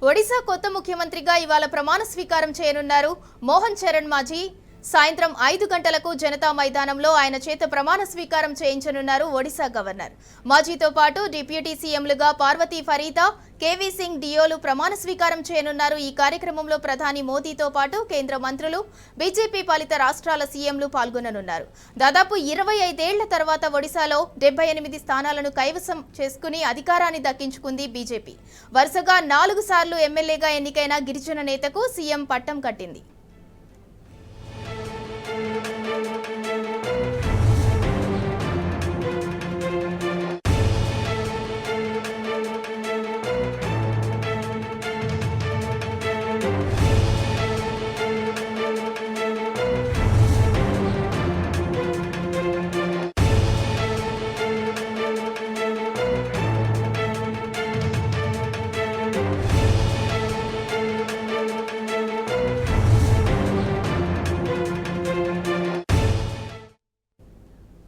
ఒడిశా కొత్త ముఖ్యమంత్రిగా ఇవాళ ప్రమాణ స్వీకారం చేయనున్నారు మోహన్ చరణ్ మాజీ. సాయంత్రం 5 గంటలకు జనతా మైదానంలో ఆయన చేత ప్రమాణ స్వీకారం చేయించనున్నారు ఒడిశా గవర్నర్. మాజీతో పాటు డిప్యూటీ సీఎంలుగా పార్వతీ ఫరీదా, కేవీ సింగ్ డియోలు ప్రమాణ స్వీకారం చేయనున్నారు. ఈ కార్యక్రమంలో ప్రధాని మోదీతో పాటు కేంద్ర మంత్రులు, బీజేపీ పాలిత రాష్ట్రాల సీఎంలు పాల్గొననున్నారు. దాదాపు 25 ఏళ్ల తర్వాత ఒడిశాలో 78 స్థానాలను కైవసం చేసుకుని అధికారాన్ని దక్కించుకుంది బీజేపీ. వరుసగా 4 సార్లు ఎమ్మెల్యేగా ఎన్నికైన గిరిజన నేతకు సీఎం పట్టం కట్టింది.